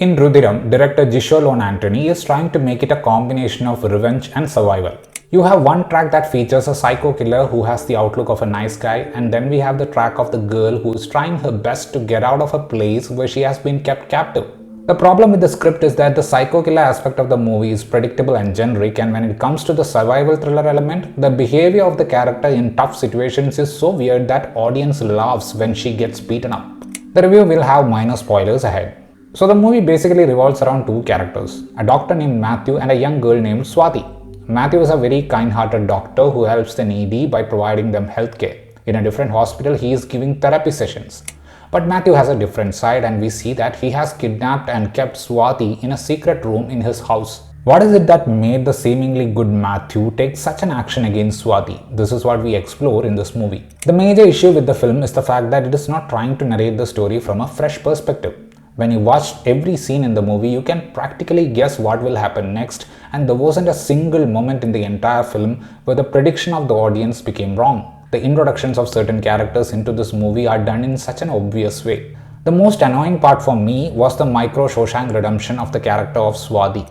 In Rudhiram, director Jisho Lon Antony is trying to make it a combination of revenge and survival. You have one track that features a psycho killer who has the outlook of a nice guy, and then we have the track of the girl who is trying her best to get out of a place where she has been kept captive. The problem with the script is that the psycho killer aspect of the movie is predictable and generic, and when it comes to the survival thriller element, the behavior of the character in tough situations is so weird that audience laughs when she gets beaten up. The review will have minor spoilers ahead. So the movie basically revolves around two characters, a doctor named Matthew and a young girl named Swati. Matthew is a very kind-hearted doctor who helps the needy by providing them healthcare. In a different hospital, he is giving therapy sessions. But Matthew has a different side, and we see that he has kidnapped and kept Swati in a secret room in his house. What is it that made the seemingly good Matthew take such an action against Swati? This is what we explore in this movie. The major issue with the film is the fact that it is not trying to narrate the story from a fresh perspective. When you watch every scene in the movie, you can practically guess what will happen next, and there wasn't a single moment in the entire film where the prediction of the audience became wrong. The introductions of certain characters into this movie are done in such an obvious way. The most annoying part for me was the micro Shawshank redemption of the character of Swati.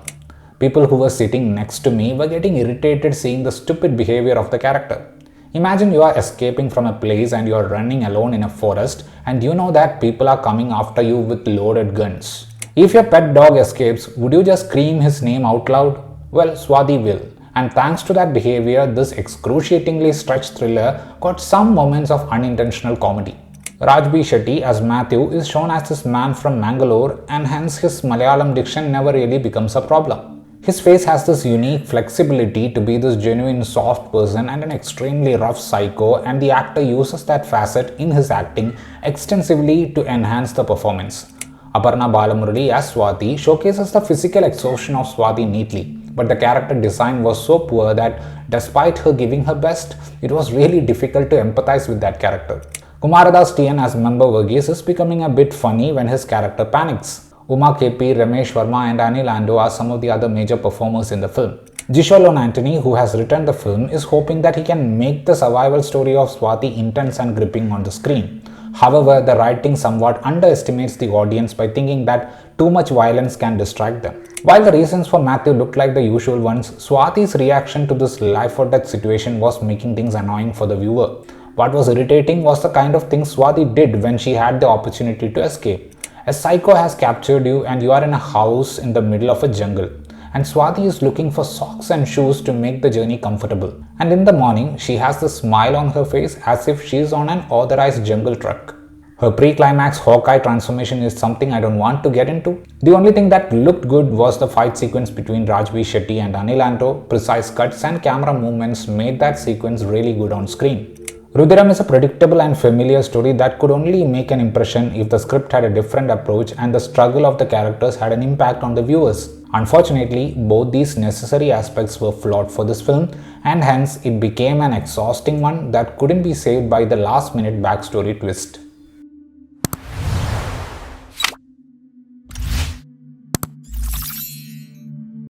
People who were sitting next to me were getting irritated seeing the stupid behavior of the character. Imagine you are escaping from a place and you are running alone in a forest, and you know that people are coming after you with loaded guns. If your pet dog escapes, would you just scream his name out loud? Well, Swati will. And thanks to that behavior, this excruciatingly stretched thriller got some moments of unintentional comedy. Rajbi Shetty as Matthew is shown as this man from Mangalore, and hence his Malayalam diction never really becomes a problem. His face has this unique flexibility to be this genuine soft person and an extremely rough psycho, and the actor uses that facet in his acting extensively to enhance the performance. Aparna Balamurali as Swati showcases the physical exhaustion of Swati neatly, but the character design was so poor that despite her giving her best, it was really difficult to empathize with that character. Kumaradas TN as member Verghese is becoming a bit funny when his character panics. Uma KP, Ramesh Verma and Anil Ando are some of the other major performers in the film. Jisho Lon Antony, who has written the film, is hoping that he can make the survival story of Swati intense and gripping on the screen. However, the writing somewhat underestimates the audience by thinking that too much violence can distract them. While the reasons for Matthew looked like the usual ones, Swati's reaction to this life or death situation was making things annoying for the viewer. What was irritating was the kind of things Swati did when she had the opportunity to escape. A psycho has captured you and you are in a house in the middle of a jungle, and Swati is looking for socks and shoes to make the journey comfortable. And in the morning, she has the smile on her face as if she is on an authorized jungle truck. Her pre-climax Hawkeye transformation is something I don't want to get into. The only thing that looked good was the fight sequence between Rajbi Shetty and Anil Ando. Precise cuts and camera movements made that sequence really good on screen. Rudhiram is a predictable and familiar story that could only make an impression if the script had a different approach and the struggle of the characters had an impact on the viewers. Unfortunately, both these necessary aspects were flawed for this film, and hence it became an exhausting one that couldn't be saved by the last-minute backstory twist.